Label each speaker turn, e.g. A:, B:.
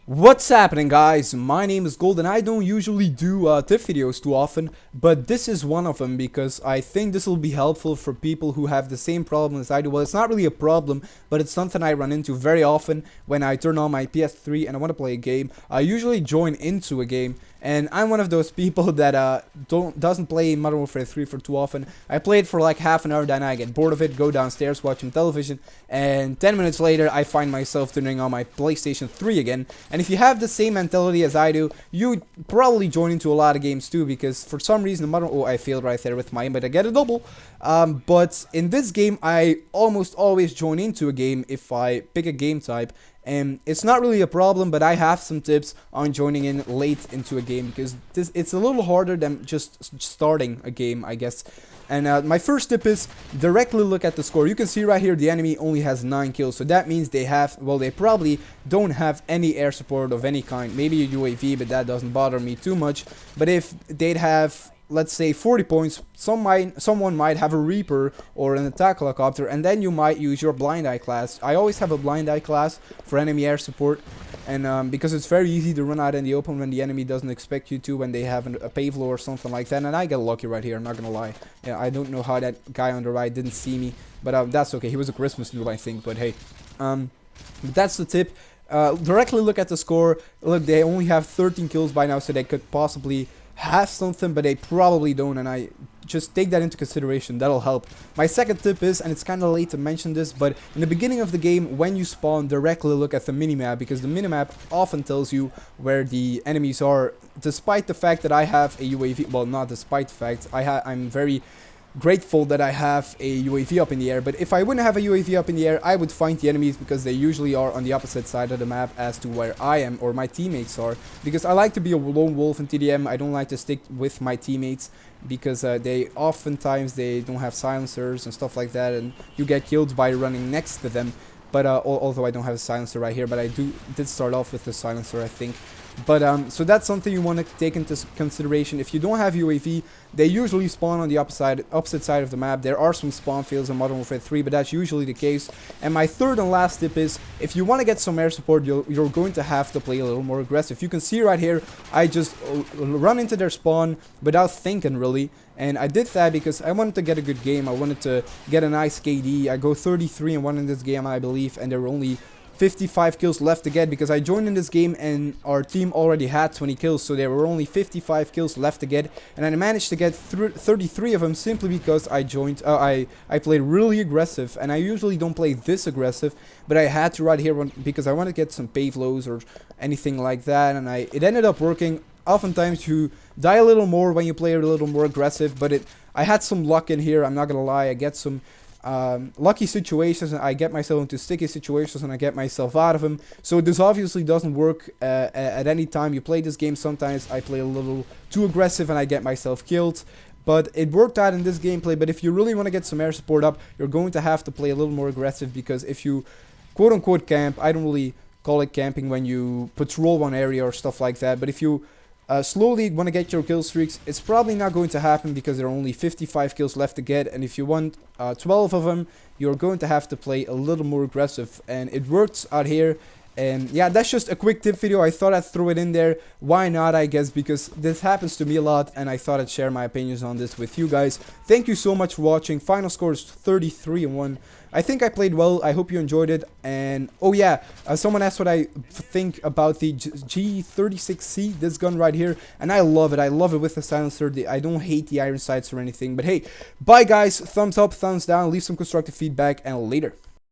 A: What's happening, guys? My name is Gold and I don't usually do tip videos too often, but this is one of them because I think this will be helpful for people who have the same problem as I do. Well, it's not really a problem, but it's something I run into very often when I turn on my PS3 and I want to play a game. I usually join into a game, and I'm one of those people that doesn't play Modern Warfare 3 for too often. I play it for like half an hour, then I get bored of it, go downstairs watching television, and 10 minutes later I find myself turning on my PlayStation 3 again. And if you have the same mentality as I do, you probably join into a lot of games too, because for some reason, I failed right there with mine, but I get a double. But in this game, I almost always join into a game if I pick a game type. And it's not really a problem, but I have some tips on joining in late into a game because it's a little harder than just starting a game, I guess. And my first tip is directly look at the score. You can see right here the enemy only has 9 kills, so that means they probably don't have any air support of any kind. Maybe a UAV, but that doesn't bother me too much. But if they'd have, let's say, 40 points, someone might have a Reaper or an attack helicopter, and then you might use your blind eye class. I always have a blind eye class for enemy air support, and because it's very easy to run out in the open when the enemy doesn't expect you to, when they have a pave or something like that. And I get lucky right here, I'm not gonna lie. Yeah, I don't know how that guy on the right didn't see me, but that's okay. He was a Christmas noob, I think, but hey. That's the tip. Directly look at the score. Look, they only have 13 kills by now, so they could possibly have something, but they probably don't, and I just take that into consideration. That'll help. My second tip is, and it's kind of late to mention this, but in the beginning of the game, when you spawn, directly look at the minimap, because the minimap often tells you where the enemies are, despite the fact that I have a UAV. Well, not despite the fact, I'm very grateful that I have a UAV up in the air, but if I wouldn't have a UAV up in the air, I would find the enemies because they usually are on the opposite side of the map as to where I am or my teammates are, because I like to be a lone wolf in TDM. I don't like to stick with my teammates because they oftentimes they don't have silencers and stuff like that, and you get killed by running next to them. But although I don't have a silencer right here, but I did start off with the silencer, I think. But so that's something you want to take into consideration. If you don't have UAV, they usually spawn on the opposite side of the map. There are some spawn fields in Modern Warfare 3, but that's usually the case. And my third and last tip is, if you want to get some air support, you're going to have to play a little more aggressive. You can see right here, I just run into their spawn without thinking really. And I did that because I wanted to get a good game. I wanted to get a nice KD. I go 33-1 in this game, I believe, and there were only 55 kills left to get because I joined in this game and our team already had 20 kills, so there were only 55 kills left to get, and I managed to get 33 of them simply because I joined. I played really aggressive, and I usually don't play this aggressive, but I had to right here because I want to get some pave lows or anything like that, and it ended up working. Oftentimes you die a little more when you play a little more aggressive, but I had some luck in here. I'm not gonna lie, I get some lucky situations, and I get myself into sticky situations, and I get myself out of them. So this obviously doesn't work at any time you play this game. Sometimes I play a little too aggressive and I get myself killed, but it worked out in this gameplay. But if you really want to get some air support up, you're going to have to play a little more aggressive, because if you quote-unquote camp, I don't really call it camping when you patrol one area or stuff like that, but if you slowly want to get your kill streaks, it's probably not going to happen because there are only 55 kills left to get, and if you want 12 of them, you're going to have to play a little more aggressive, and it works out here. And yeah, that's just a quick tip video. I thought I'd throw it in there. Why not, I guess, because this happens to me a lot, and I thought I'd share my opinions on this with you guys. Thank you so much for watching. Final score is 33-1. I think I played well. I hope you enjoyed it. And oh yeah, someone asked what I think about the G36C, this gun right here, and I love it. I love it with the silencer. I don't hate the iron sights or anything. But hey, bye guys. Thumbs up, thumbs down. Leave some constructive feedback, and later.